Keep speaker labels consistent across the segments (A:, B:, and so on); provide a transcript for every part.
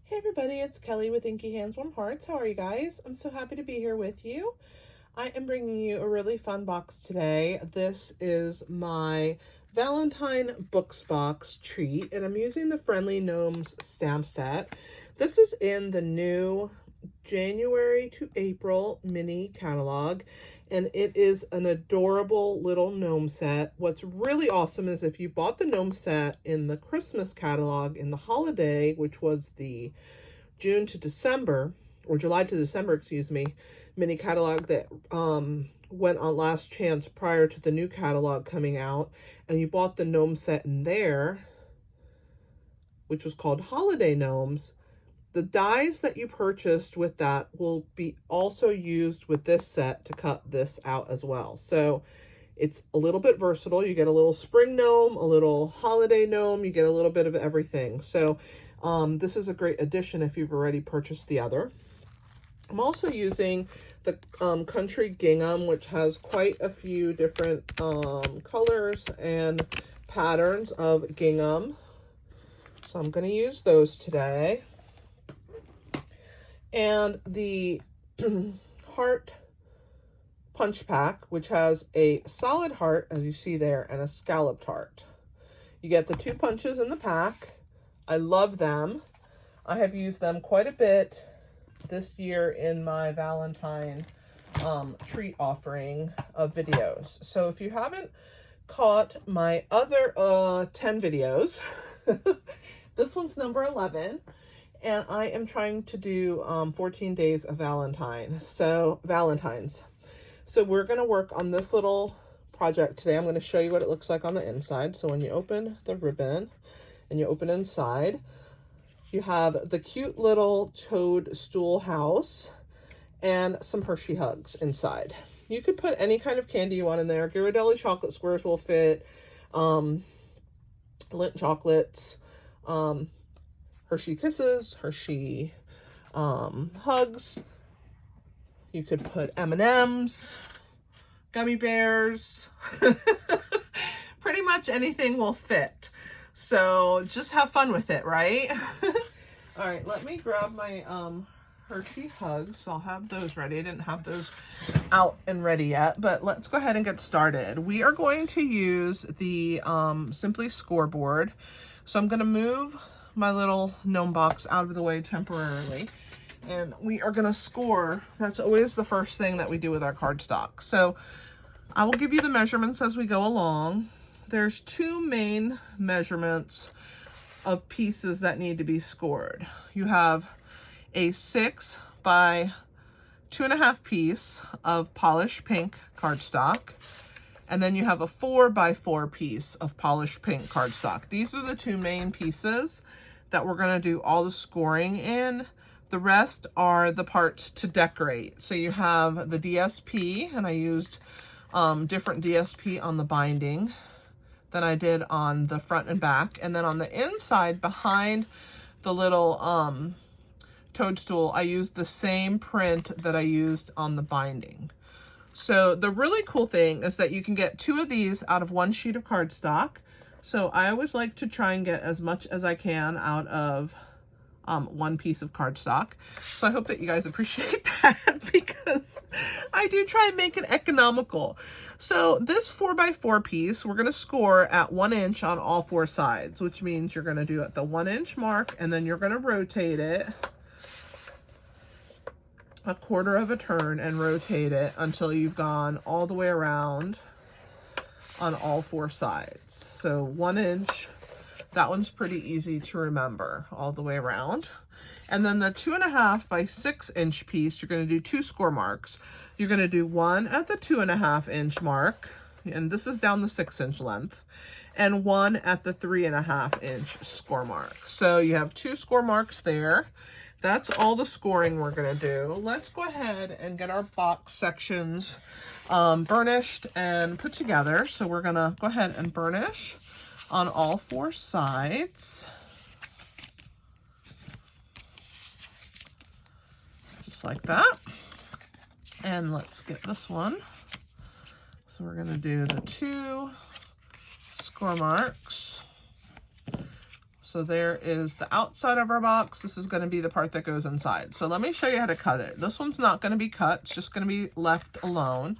A: Hey everybody, it's Kelly with Inky Hands Warm Hearts. How are you guys? I'm so happy to be here with you. I am bringing you a really fun box today. This is my Valentine Books Box treat, and I'm using the Friendly Gnomes Stamp Set. This is in the new January to April mini catalog, and it is an adorable little gnome set. What's really awesome is if you bought the gnome set in the Christmas catalog in the holiday, which was the June to December, or July to December, excuse me, mini catalog that went on last chance prior to the new catalog coming out, and you bought the gnome set in there, which was called Holiday Gnomes, the dies that you purchased with that will be also used with this set to cut this out as well. So it's a little bit versatile. You get a little spring gnome, a little holiday gnome, you get a little bit of everything. So this is a great addition if you've already purchased the other. I'm also using the Country Gingham, which has quite a few different colors and patterns of gingham. So I'm going to use those today. And the heart punch pack, which has a solid heart, as you see there, and a scalloped heart. You get the 2 punches in the pack. I love them. I have used them quite a bit this year in my Valentine treat offering of videos. So if you haven't caught my other 10 videos, this one's number 11. And I am trying to do 14 days of Valentines. So we're going to work on this little project today. I'm going to show you what it looks like on the inside. So when you open the ribbon and you open inside, you have the cute little toadstool house and some Hershey Hugs inside. You could put any kind of candy you want in there. Ghirardelli chocolate squares will fit. Lindt chocolates. Hershey Kisses, Hershey Hugs. You could put M&Ms, gummy bears. Pretty much anything will fit. So just have fun with it, right? All right, let me grab my Hershey Hugs. I'll have those ready. I didn't have those out and ready yet, but let's go ahead and get started. We are going to use the Simply scoreboard. So I'm going to move my little gnome box out of the way temporarily, and we are going to score. That's always the first thing that we do with our cardstock. So I will give you the measurements as we go along. There's 2 main measurements of pieces that need to be scored. You have a 6 by 2.5 piece of polished pink cardstock, and then you have a 4 by 4 piece of polished pink cardstock. These are the 2 main pieces that we're going to do all the scoring in. The rest are the parts to decorate. So you have the DSP, and I used different DSP on the binding than I did on the front and back. And then on the inside, behind the little toadstool, I used the same print that I used on the binding. So the really cool thing is that you can get 2 of these out of 1 sheet of cardstock. So I always like to try and get as much as I can out of 1 piece of cardstock. So I hope that you guys appreciate that, because I do try and make it economical. So this 4 by 4 piece, we're going to score at 1 inch on all 4 sides, which means you're going to do at the 1 inch mark, and then you're going to rotate it a 1/4 of a turn and rotate it until you've gone all the way around on all 4 sides. So 1 inch, that one's pretty easy to remember, all the way around. And then the 2.5 by 6 inch piece, you're going to do 2 score marks. You're going to do 1 at the 2.5 inch mark, and this is down the 6 inch length, and 1 at the 3.5 inch score mark. So you have 2 score marks there. That's all the scoring we're going to do. Let's go ahead and get our box sections burnished and put together. So we're going to go ahead and burnish on all 4 sides. Just like that. And let's get this one. So we're going to do the 2 score marks. So So there is the outside of our box. This is going to be the part that goes inside. So let me show you how to cut it. This one's not going to be cut. It's just going to be left alone.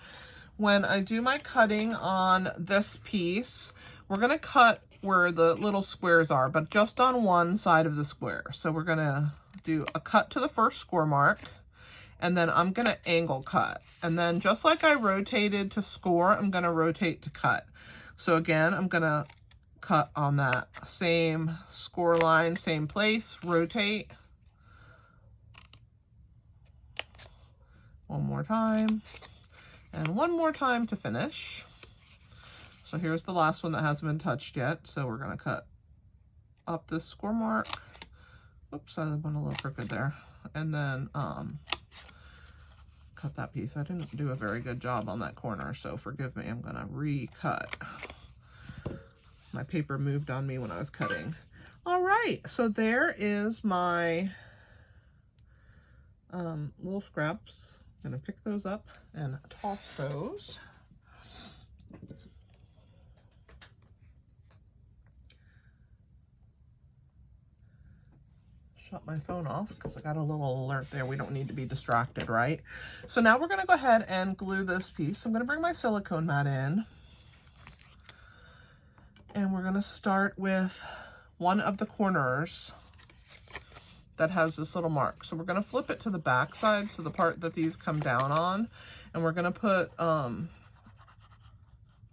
A: When I do my cutting on this piece, we're going to cut where the little squares are, but just on one side of the square. So we're going to do a cut to the first score mark, and then I'm going to angle cut. And then just like I rotated to score, I'm going to rotate to cut. So again, I'm going to cut on that same score line, same place, rotate. One more time, and one more time to finish. So here's the last one that hasn't been touched yet. So we're going to cut up this score mark. Oops, I went a little crooked there. And then cut that piece. I didn't do a very good job on that corner, so forgive me. I'm going to recut. My paper moved on me when I was cutting. All right, so there is my little scraps. I'm going to pick those up and toss those. Shut my phone off because I got a little alert there. We don't need to be distracted, right? So now we're going to go ahead and glue this piece. I'm going to bring my silicone mat in. And we're going to start with one of the corners that has this little mark. So we're going to flip it to the back side, so the part that these come down on. And we're going to put,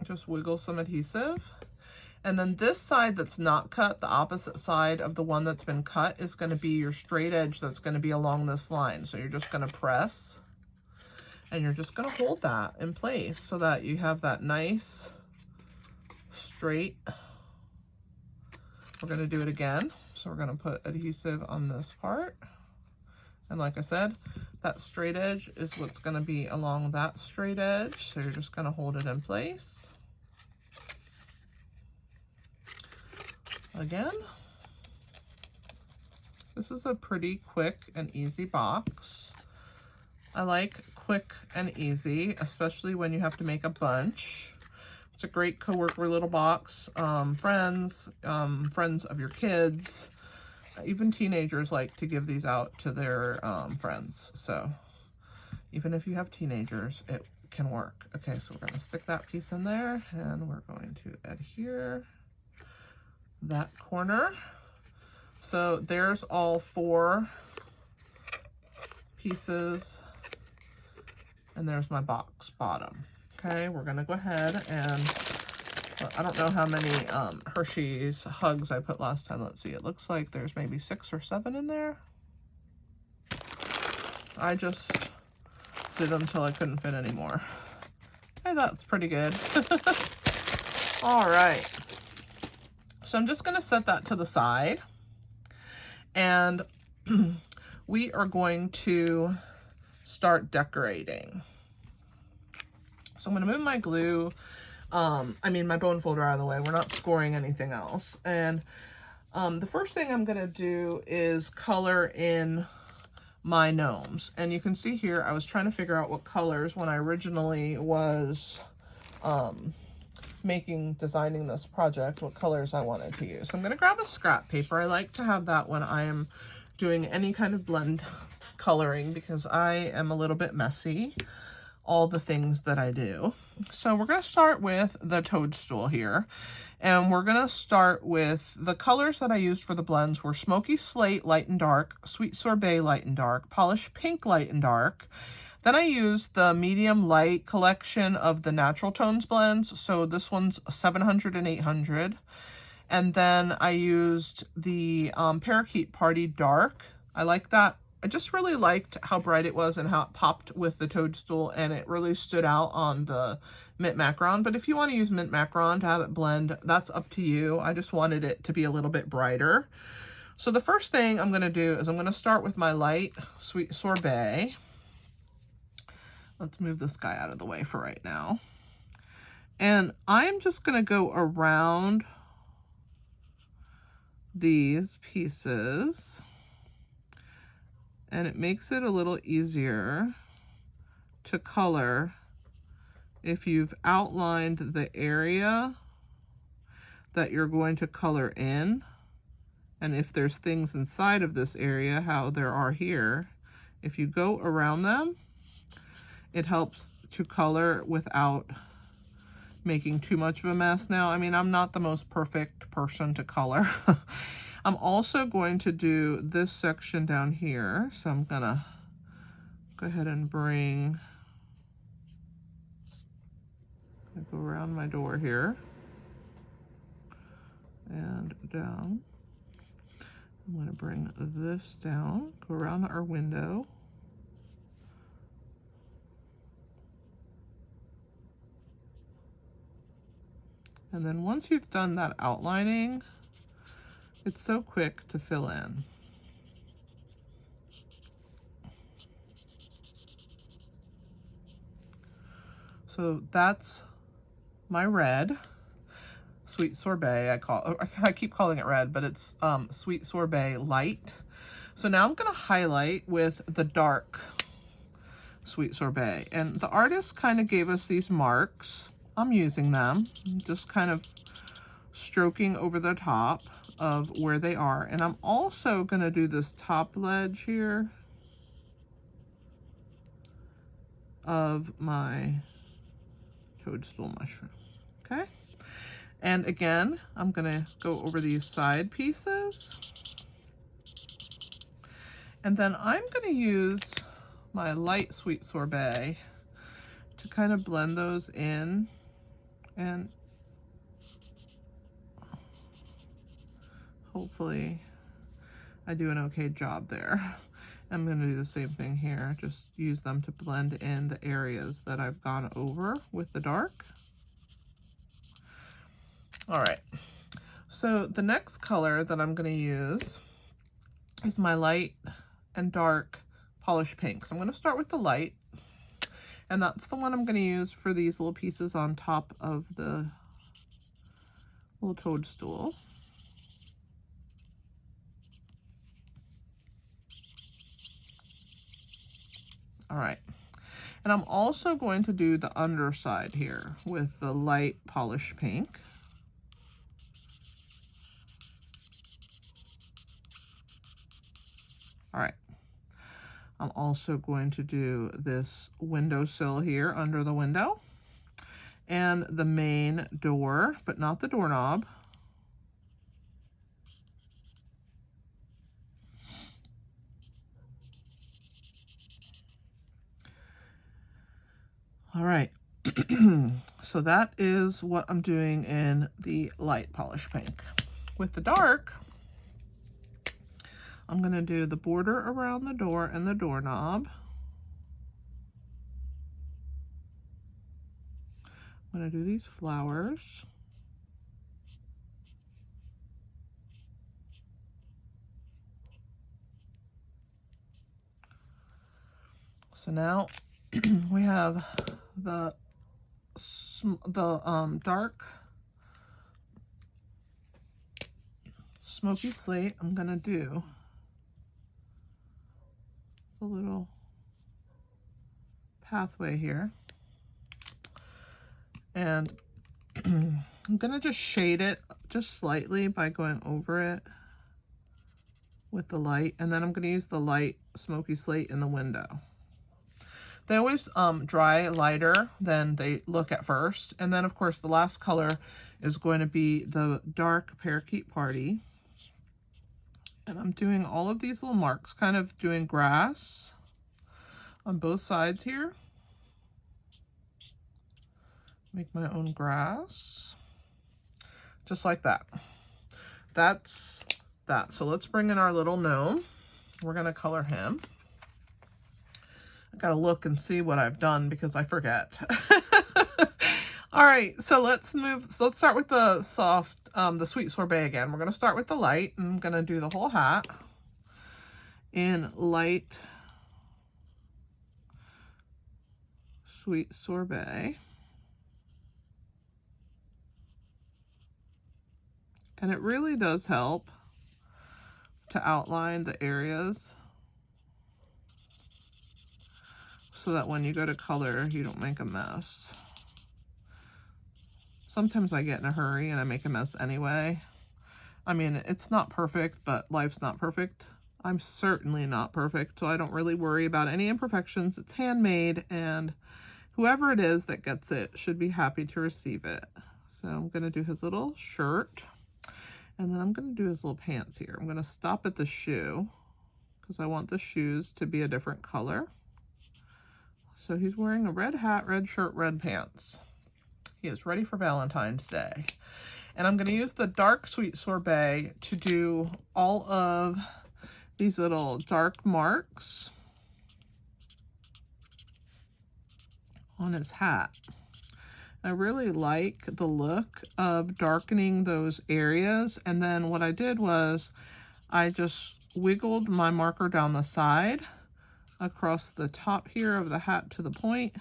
A: just wiggle some adhesive. And then this side that's not cut, the opposite side of the one that's been cut, is going to be your straight edge that's going to be along this line. So you're just going to press, and you're just going to hold that in place so that you have that nice straight. We're going to do it again. So we're going to put adhesive on this part. And like I said, that straight edge is what's going to be along that straight edge. So you're just going to hold it in place. Again, this is a pretty quick and easy box. I like quick and easy, especially when you have to make a bunch. It's a great coworker little box. Friends of your kids, even teenagers like to give these out to their friends. So even if you have teenagers, it can work. Okay, so we're going to stick that piece in there, and we're going to adhere that corner. So there's all 4 pieces, and there's my box bottom. Okay, we're gonna go ahead and, I don't know how many Hershey's Hugs I put last time. Let's see, it looks like there's maybe 6 or 7 in there. I just did them until I couldn't fit anymore. Hey, that's pretty good. All right. So I'm just going to set that to the side, and we are going to start decorating. So I'm going to move my glue, my bone folder out of the way. We're not scoring anything else. And the first thing I'm going to do is color in my gnomes. And you can see here, I was trying to figure out what colors when I originally was designing this project, what colors I wanted to use. So I'm going to grab a scrap paper. I like to have that when I am doing any kind of blend coloring because I am a little bit messy, all the things that I do. So we're going to start with the toadstool here, and we're going to start with the colors that I used for the blends were Smoky Slate Light and Dark, Sweet Sorbet Light and Dark, Polished Pink Light and Dark. Then I used the medium light collection of the Natural Tones blends. So this one's 700 and 800. And then I used the Parakeet Party Dark. I like that. I just really liked how bright it was and how it popped with the toadstool, and it really stood out on the Mint Macaron. But if you want to use Mint Macaron to have it blend, that's up to you. I just wanted it to be a little bit brighter. So the first thing I'm going to do is I'm going to start with my light Sweet Sorbet. Let's move this guy out of the way for right now. And I'm just going to go around these pieces, and it makes it a little easier to color if you've outlined the area that you're going to color in, And if there's things inside of this area, how there are here, if you go around them, it helps to color without making too much of a mess. Now, I mean, I'm not the most perfect person to color. I'm also going to do this section down here. So I'm gonna go ahead and bring, go around my door here and down. I'm gonna bring this down, go around our window. And then once you've done that outlining, it's so quick to fill in. So that's my red, Sweet Sorbet. I keep calling it red, but it's Sweet Sorbet Light. So now I'm gonna highlight with the dark Sweet Sorbet. And the artist kind of gave us these marks. I'm using them, just kind of stroking over the top of where they are. And I'm also gonna do this top ledge here of my toadstool mushroom, okay? And again, I'm gonna go over these side pieces. And then I'm gonna use my light Sweet Sorbet to kind of blend those in, and hopefully I do an okay job there. I'm gonna do the same thing here, just use them to blend in the areas that I've gone over with the dark. All right, so the next color that I'm gonna use is my light and dark polished pink. So I'm gonna start with the light, and that's the one I'm gonna use for these little pieces on top of the little toadstool. All right, and I'm also going to do the underside here with the light polished pink. All right, I'm also going to do this windowsill here under the window and the main door, but not the doorknob. All right, so that is what I'm doing in the light polish pink. With the dark, I'm gonna do the border around the door and the doorknob. I'm gonna do these flowers. So now we have the dark smoky slate. I'm gonna do the little pathway here, and I'm gonna just shade it just slightly by going over it with the light, and then I'm gonna use the light smoky slate in the window. They always dry lighter than they look at first. And then, of course, the last color is going to be the dark Parakeet Party. And I'm doing all of these little marks, kind of doing grass on both sides here. Make my own grass, just like that. That's that. So let's bring in our little gnome. We're going to color him. I gotta look and see what I've done because I forget. All right, so let's move. So let's start with the soft, the Sweet Sorbet again. We're gonna start with the light, and I'm gonna do the whole hat in light Sweet Sorbet. And it really does help to outline the areas so that when you go to color, you don't make a mess. Sometimes I get in a hurry and I make a mess anyway. I mean, it's not perfect, but life's not perfect. I'm certainly not perfect, so I don't really worry about any imperfections. It's handmade, and whoever it is that gets it should be happy to receive it. So I'm going to do his little shirt, and then I'm going to do his little pants here. I'm going to stop at the shoe because I want the shoes to be a different color. So he's wearing a red hat, red shirt, red pants. He is ready for Valentine's Day. And I'm going to use the dark sweet sorbet to do all of these little dark marks on his hat. I really like the look of darkening those areas. And then what I did was I just wiggled my marker down the side across the top here of the hat to the point,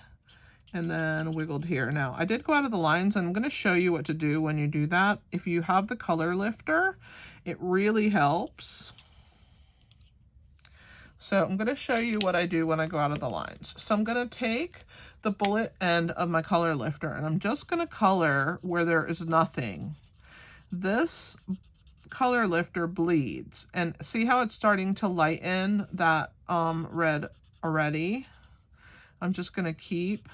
A: and then wiggled here. Now, I did go out of the lines, and I'm going to show you what to do when you do that. If you have the color lifter, it really helps. So I'm going to show you what I do when I go out of the lines. So I'm going to take the bullet end of my color lifter, and I'm just going to color where there is nothing. This color lifter bleeds, and see how it's starting to lighten that red already? I'm just going to keep...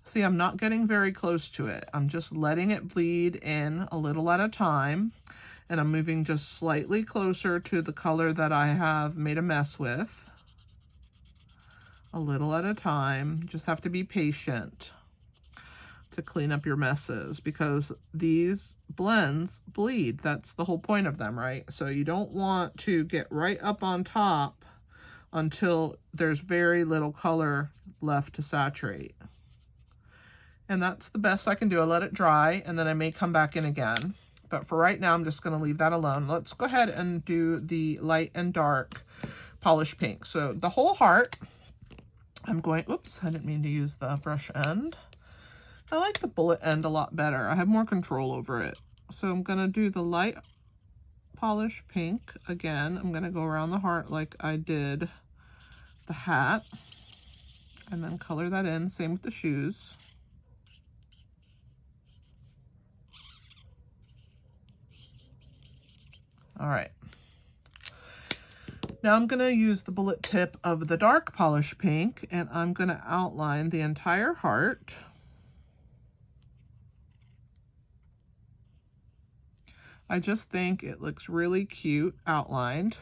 A: See, I'm not getting very close to it. I'm just letting it bleed in a little at a time. And I'm moving just slightly closer to the color that I have made a mess with. A little at a time. Just have to be patient to clean up your messes, because these blends bleed. That's the whole point of them, right? So you don't want to get right up on top until there's very little color left to saturate. And that's the best I can do. I let it dry, and then I may come back in again. But for right now, I'm just going to leave that alone. Let's go ahead and do the light and dark polished pink. So the whole heart, I'm going, oops, I didn't mean to use the brush end. I like the bullet end a lot better. I have more control over it. So I'm going to do the light polished pink again. I'm going to go around the heart like I did the hat, and then color that in. Same with the shoes. All right. Now I'm going to use the bullet tip of the dark polish pink, and I'm going to outline the entire heart. I just think it looks really cute outlined.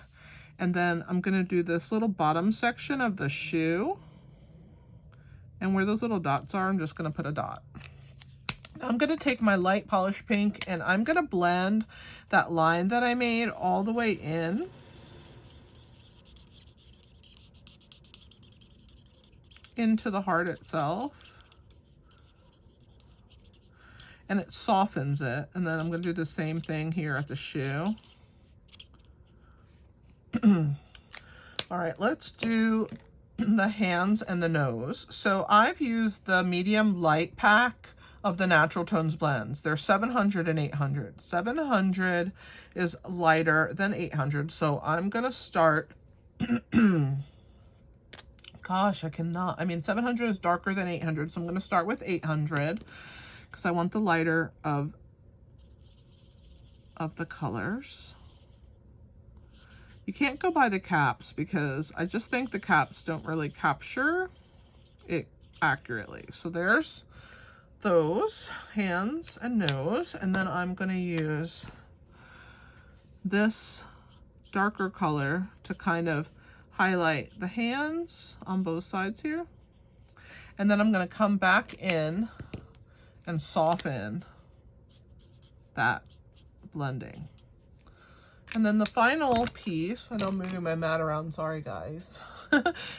A: And then I'm going to do this little bottom section of the shoe. And where those little dots are, I'm just going to put a dot. I'm going to take my light polish pink, and I'm going to blend that line that I made all the way in. Into the heart itself. And it softens it. And then I'm going to do the same thing here at the shoe. All right, let's do the hands and the nose. So I've used the medium light pack of the Natural Tones blends. They're 700 and 800. 700 is lighter than 800. So I'm going to start, gosh, I cannot. I mean, 700 is darker than 800. So I'm going to start with 800 because I want the lighter of the colors. You can't go by the caps because I just think the caps don't really capture it accurately. So there's those hands and nose, and then I'm going to use this darker color to kind of highlight the hands on both sides here. And then I'm going to come back in and soften that blending. And then the final piece, I know I'm moving my mat around, sorry guys,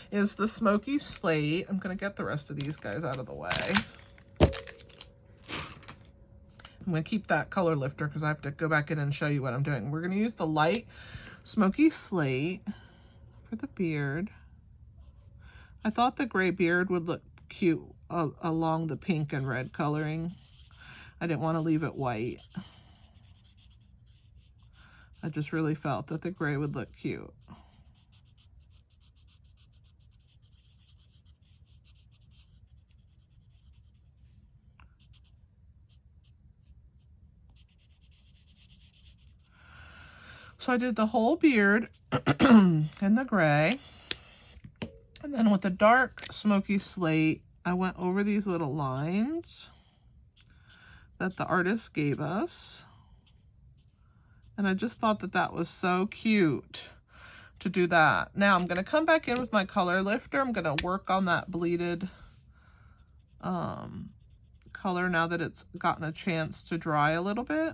A: is the Smoky Slate. I'm going to get the rest of these guys out of the way. I'm going to keep that color lifter because I have to go back in and show you what I'm doing. We're going to use the light Smoky Slate for the beard. I thought the gray beard would look cute along the pink and red coloring. I didn't want to leave it white. I just really felt that the gray would look cute. So I did the whole beard in the gray. And then with the dark smoky slate, I went over these little lines that the artist gave us. And I just thought that that was so cute to do that. Now I'm going to come back in with my color lifter. I'm going to work on that bleeded color now that it's gotten a chance to dry a little bit.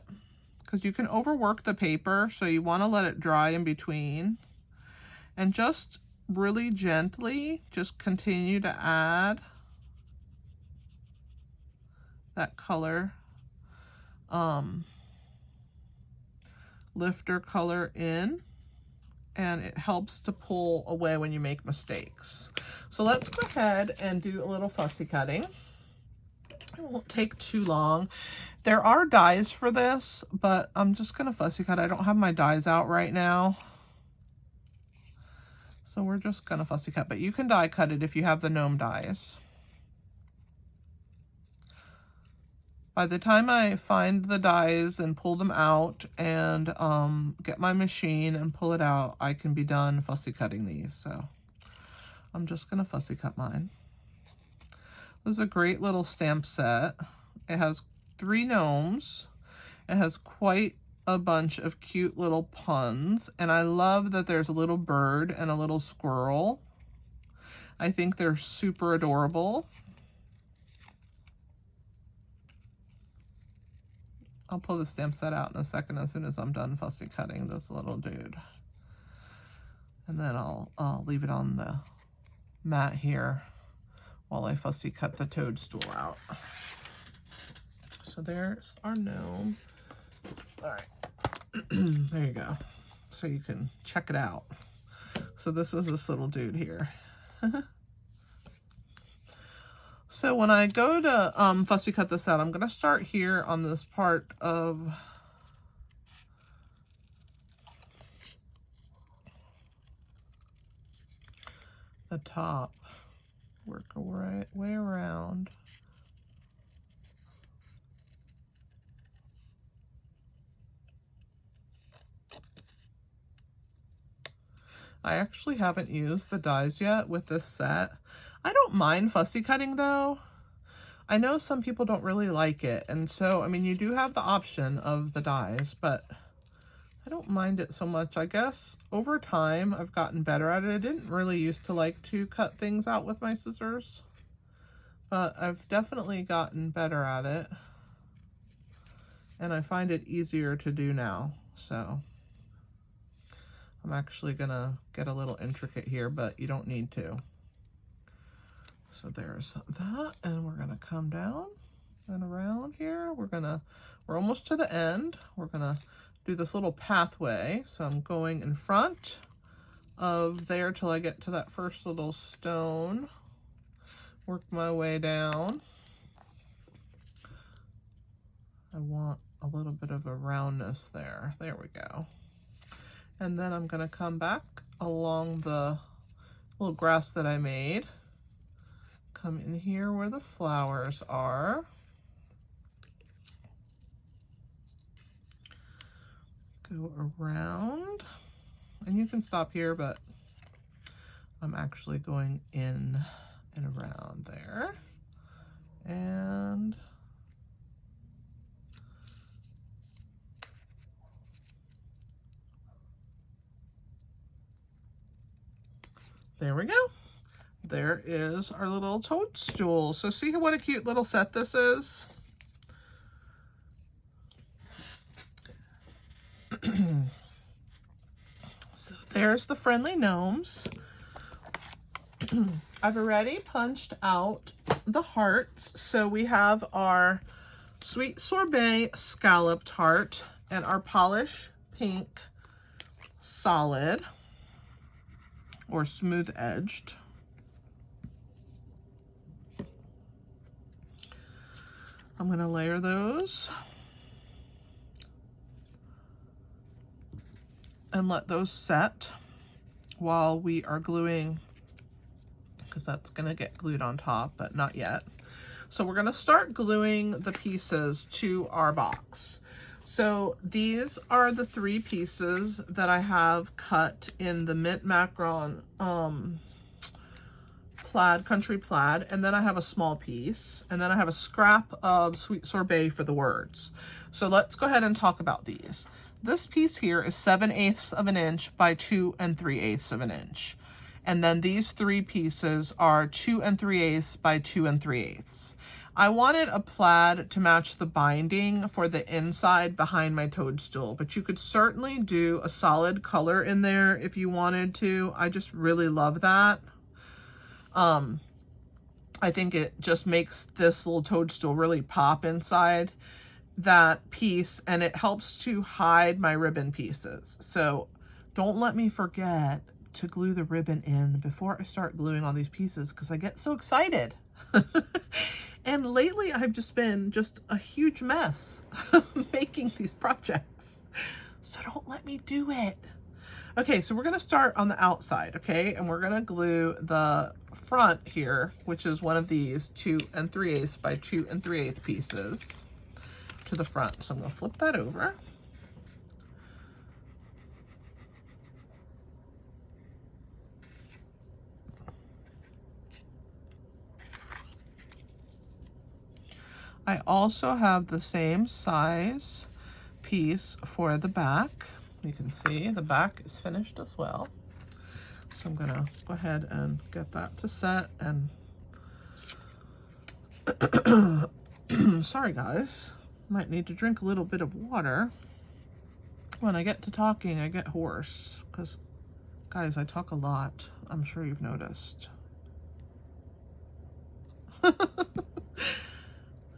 A: Because you can overwork the paper, so you want to let it dry in between. And just really gently, just continue to add that color, lifter color in, and it helps to pull away when you make mistakes. So let's go ahead and do a little fussy cutting. It won't take too long. There are dies for this, but I'm just gonna fussy cut. I don't have my dies out right now. So we're just gonna fussy cut, but you can die cut it if you have the gnome dies. By the time I find the dies and pull them out and get my machine and pull it out, I can be done fussy cutting these. So I'm just gonna fussy cut mine. This is a great little stamp set. It has 3 gnomes. It has quite a bunch of cute little puns, and I love that there's a little bird and a little squirrel. I think they're super adorable. I'll pull the stamp set out in a second as soon as I'm done fussy cutting this little dude. And then I'll leave it on the mat here while I fussy cut the toadstool out. So there's our gnome. All right. There you go. So you can check it out. So this is this little dude here. So when I go to fussy cut this out, I'm going to start here on this part of the top. Work a way around. I actually haven't used the dies yet with this set. I don't mind fussy cutting though. I know some people don't really like it, and so, I mean, you do have the option of the dies, but I don't mind it so much. I guess over time I've gotten better at it. I didn't really used to like to cut things out with my scissors, but I've definitely gotten better at it, and I find it easier to do now. So I'm actually gonna get a little intricate here, but you don't need to. So there's that, and we're gonna come down and around here. We're almost to the end. We're gonna do this little pathway. So I'm going in front of there till I get to that first little stone. Work my way down. I want a little bit of a roundness there. There we go. And then I'm gonna come back along the little grass that I made. Come in here where the flowers are. Go around. And you can stop here, but I'm actually going in and around there. And there we go. There is our little toadstool. So see what a cute little set this is? So there's the Friendly Gnomes. I've already punched out the hearts. So we have our Sweet Sorbet scalloped heart and our polish pink solid or smooth edged. I'm going to layer those and let those set while we are gluing, because that's going to get glued on top, but not yet. So we're going to start gluing the pieces to our box. So these are the 3 pieces that I have cut in the mint macron plaid, country plaid, and then I have a small piece, and then I have a scrap of sweet sorbet for the words. So let's go ahead and talk about these. This piece here is 7/8 of an inch by 2 3/8 of an inch. And then these 3 pieces are 2 3/8 by 2 3/8. I wanted a plaid to match the binding for the inside behind my toadstool, but you could certainly do a solid color in there if you wanted to. I just really love that. I think it just makes this little toadstool really pop inside that piece, and it helps to hide my ribbon pieces. So don't let me forget to glue the ribbon in before I start gluing all these pieces, because I get so excited. And lately I've just been a huge mess making these projects. So don't let me do it. Okay, so we're gonna start on the outside, okay? And we're gonna glue the front here, which is one of these 2 3/8 by 2 3/8 pieces to the front. So I'm gonna flip that over. I also have the same size piece for the back. You can see the back is finished as well. So I'm gonna go ahead and get that to set. And sorry guys, might need to drink a little bit of water. When I get to talking, I get hoarse, because guys, I talk a lot. I'm sure you've noticed.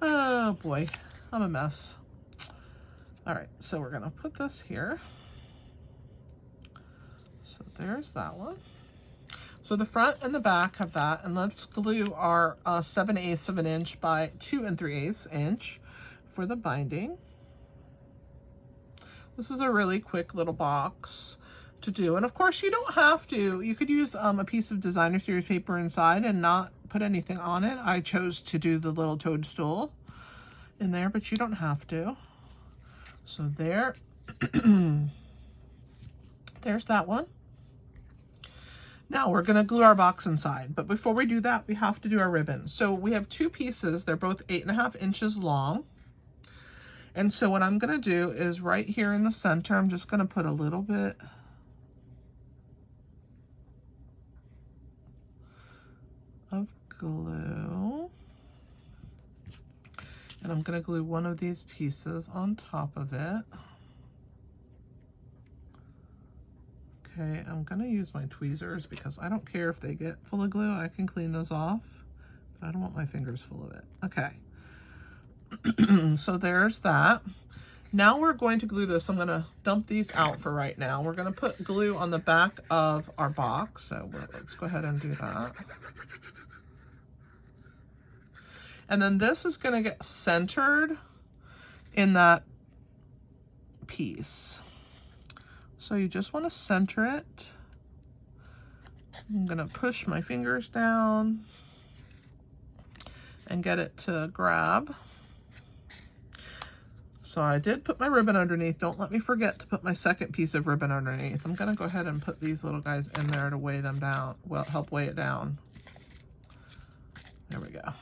A: Oh boy, I'm a mess. All right, so we're gonna put this here. So there's that one. So the front and the back have that, and let's glue our 7/8 of an inch by 2 3/8 inch for the binding. This is a really quick little box to do, and of course you don't have to. You could use a piece of designer series paper inside and not put anything on it. I chose to do the little toadstool in there, but you don't have to. So there, there's that one. Now we're gonna glue our box inside, but before we do that, we have to do our ribbon. So we have 2 pieces, they're both 8.5 inches long. And so what I'm gonna do is right here in the center, I'm just gonna put a little bit of glue. And I'm gonna glue one of these pieces on top of it. Okay, I'm gonna use my tweezers because I don't care if they get full of glue. I can clean those off, but I don't want my fingers full of it. Okay, so there's that. Now we're going to glue this. I'm gonna dump these out for right now. We're gonna put glue on the back of our box. So let's go ahead and do that. And then this is gonna get centered in that piece. So you just wanna center it. I'm gonna push my fingers down and get it to grab. So I did put my ribbon underneath. Don't let me forget to put my second piece of ribbon underneath. I'm gonna go ahead and put these little guys in there to weigh them down. Well, help weigh it down. There we go.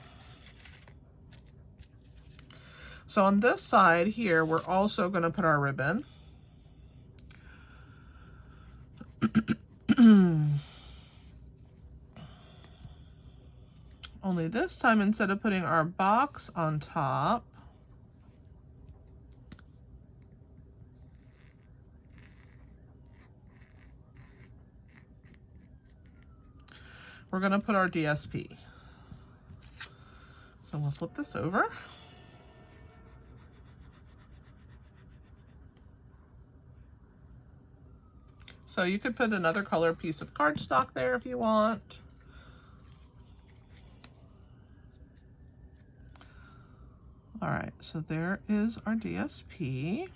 A: So on this side here, we're also gonna put our ribbon. Only this time, instead of putting our box on top, we're gonna put our DSP. So I'm gonna flip this over. So you could put another color piece of cardstock there if you want. All right, so there is our DSP.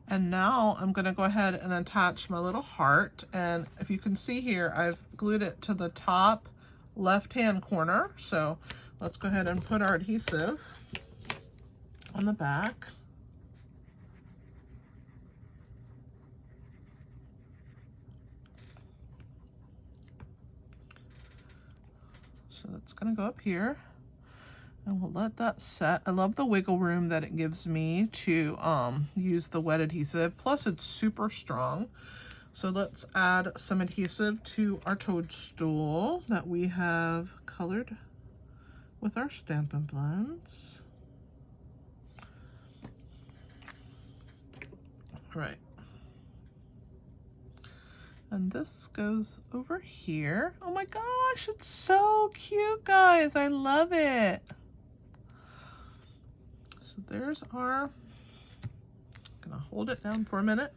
A: And now I'm gonna go ahead and attach my little heart. And if you can see here, I've glued it to the top left-hand corner. So let's go ahead and put our adhesive on the back. So that's gonna go up here. And we'll let that set. I love the wiggle room that it gives me to use the wet adhesive. Plus it's super strong. So let's add some adhesive to our toadstool that we have colored with our Stampin' Blends. All right. And this goes over here. Oh my gosh, it's so cute, guys. I love it. So there's our, gonna hold it down for a minute.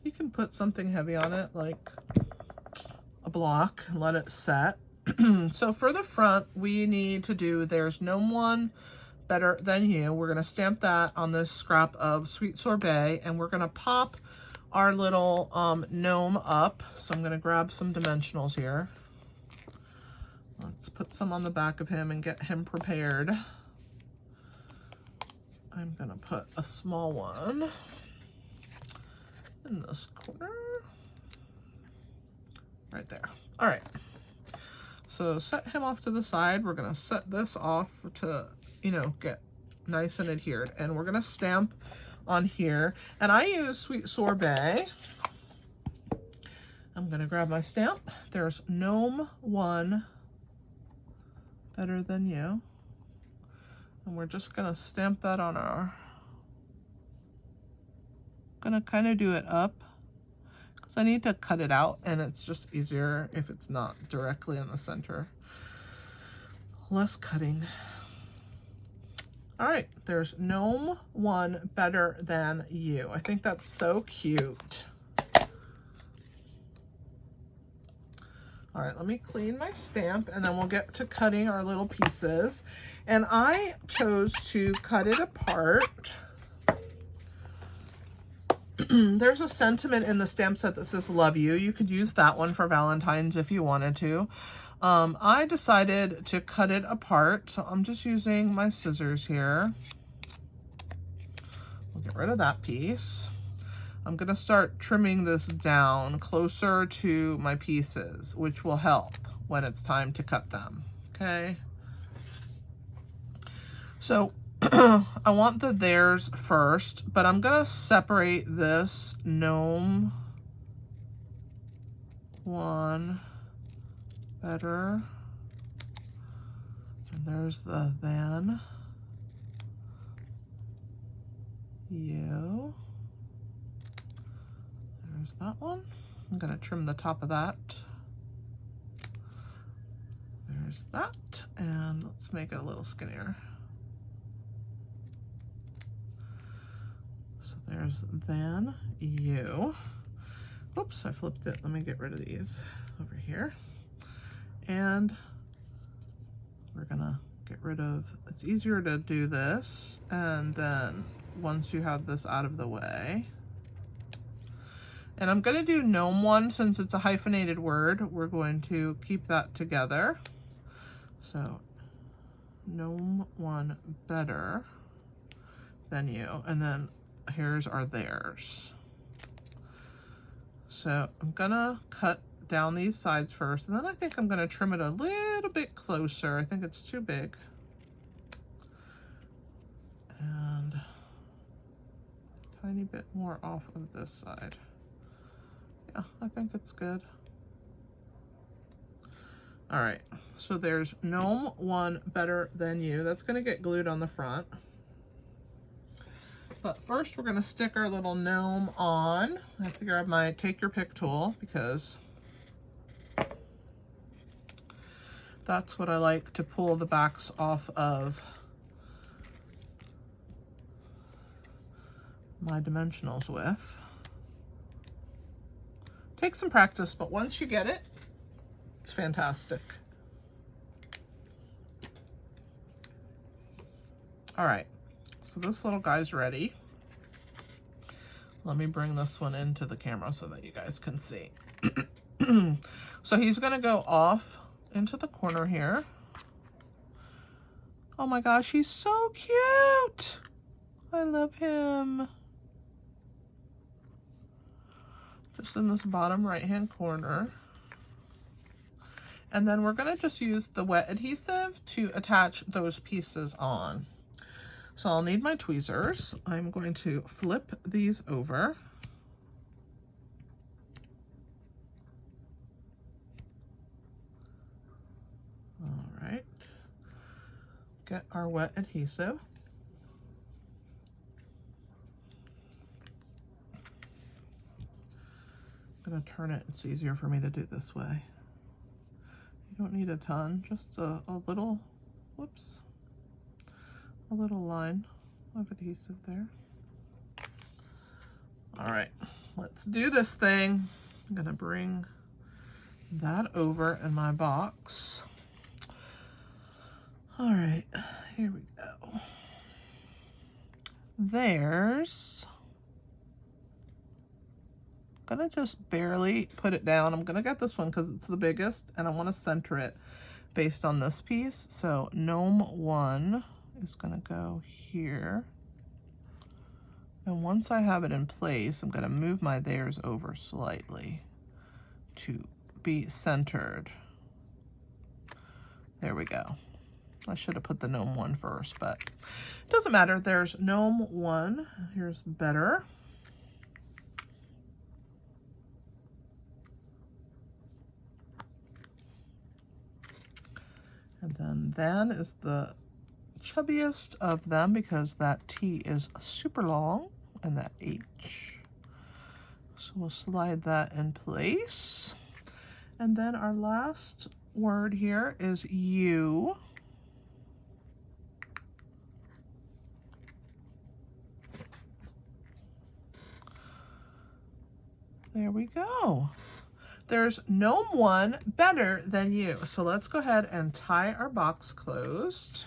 A: You can put something heavy on it, like a block, and let it set. So for the front, we need to do There's No One Better Than You. We're gonna stamp that on this scrap of Sweet Sorbet, and we're gonna pop our little gnome up. So I'm gonna grab some dimensionals here. Let's put some on the back of him and get him prepared. I'm gonna put a small one in this corner, right there. All right, so set him off to the side. We're gonna set this off to, you know, get nice and adhered, and we're gonna stamp on here. And I use Sweet Sorbet. I'm gonna grab my stamp. There's Gnome One Better Than You. And we're just gonna stamp that on our, gonna kind of do it up because I need to cut it out and it's just easier if it's not directly in the center. Less cutting. All right, there's Gnome One Better Than You. I think that's so cute. All right, let me clean my stamp and then we'll get to cutting our little pieces. And I chose to cut it apart. There's a sentiment in the stamp set that says love you. You could use that one for Valentine's if you wanted to. I decided to cut it apart. So I'm just using my scissors here. We'll get rid of that piece. I'm gonna start trimming this down closer to my pieces, which will help when it's time to cut them, okay? So I want the theirs first, but I'm gonna separate this Gnome One Better. And there's the Than You. There's that one. I'm gonna trim the top of that. There's that, and let's make it a little skinnier. So there's Than You. Oops, I flipped it. Let me get rid of these over here. And we're gonna get rid of, it's easier to do this, and then once you have this out of the way, and I'm gonna do Gnome One since it's a hyphenated word. We're going to keep that together. So Gnome One Better Than You. And then here's our theirs. So I'm gonna cut down these sides first, and then I think I'm gonna trim it a little bit closer. I think it's too big. And a tiny bit more off of this side. Yeah, I think it's good. All right, so there's Gnome One Better Than You. That's gonna get glued on the front. But first we're gonna stick our little gnome on. I have to grab my take your pick tool because that's what I like to pull the backs off of my dimensionals with. Takes some practice, but once you get it, it's fantastic. All right, so this little guy's ready. Let me bring this one into the camera so that you guys can see. So he's gonna go off into the corner here. Oh my gosh, he's so cute. I love him. Just in this bottom right-hand corner. And then we're gonna just use the wet adhesive to attach those pieces on. So I'll need my tweezers. I'm going to flip these over. All right. Get our wet adhesive. I'm gonna turn it, it's easier for me to do this way. You don't need a ton, just a little, whoops, a little line of adhesive there. All right, let's do this thing. I'm gonna bring that over in my box. All right, here we go. There's, I'm gonna just barely put it down. I'm gonna get this one because it's the biggest and I wanna center it based on this piece. So Gnome 1 is gonna go here. And once I have it in place, I'm gonna move my theirs over slightly to be centered. There we go. I should have put the Gnome 1 first, but it doesn't matter. There's Gnome 1, here's better. And then is the chubbiest of them because that T is super long and that H. So we'll slide that in place. And then our last word here is U. There we go. There's Gnome 1 better than you. So let's go ahead and tie our box closed.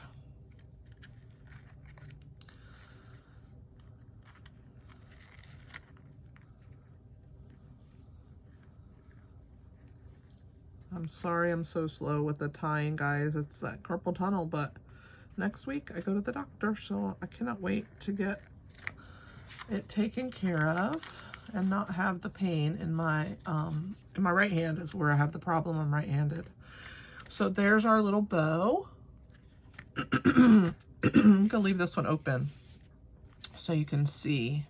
A: I'm sorry I'm so slow with the tying, guys. It's that carpal tunnel, but next week I go to the doctor, so I cannot wait to get it taken care of and not have the pain in my right hand is where I have the problem. I'm right-handed. So there's our little bow. I'm gonna leave this one open so you can see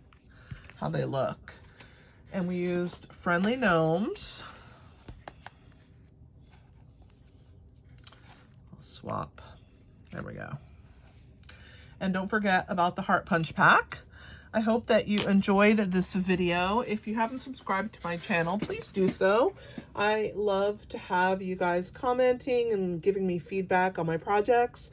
A: how they look. And we used Friendly Gnomes. I'll swap. There we go. And don't forget about the Heart Punch Pack. I hope that you enjoyed this video. If you haven't subscribed to my channel, please do so. I love to have you guys commenting and giving me feedback on my projects,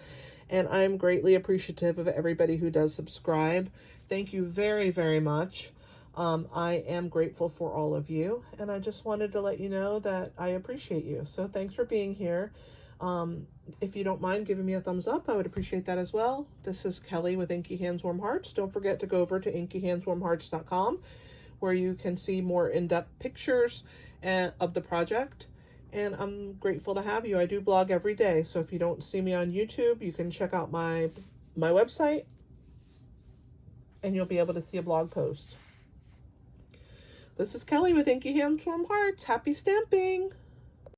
A: and I'm greatly appreciative of everybody who does subscribe. Thank you very, very much. I am grateful for all of you, and I just wanted to let you know that I appreciate you. So thanks for being here. If you don't mind giving me a thumbs up, I would appreciate that as well. This is Kelly with Inky Hands Warm Hearts. Don't forget to go over to inkyhandswarmhearts.com where you can see more in-depth pictures of the project. And I'm grateful to have you. I do blog every day, so if you don't see me on YouTube, you can check out my website and you'll be able to see a blog post. This is Kelly with Inky Hands Warm Hearts. Happy stamping!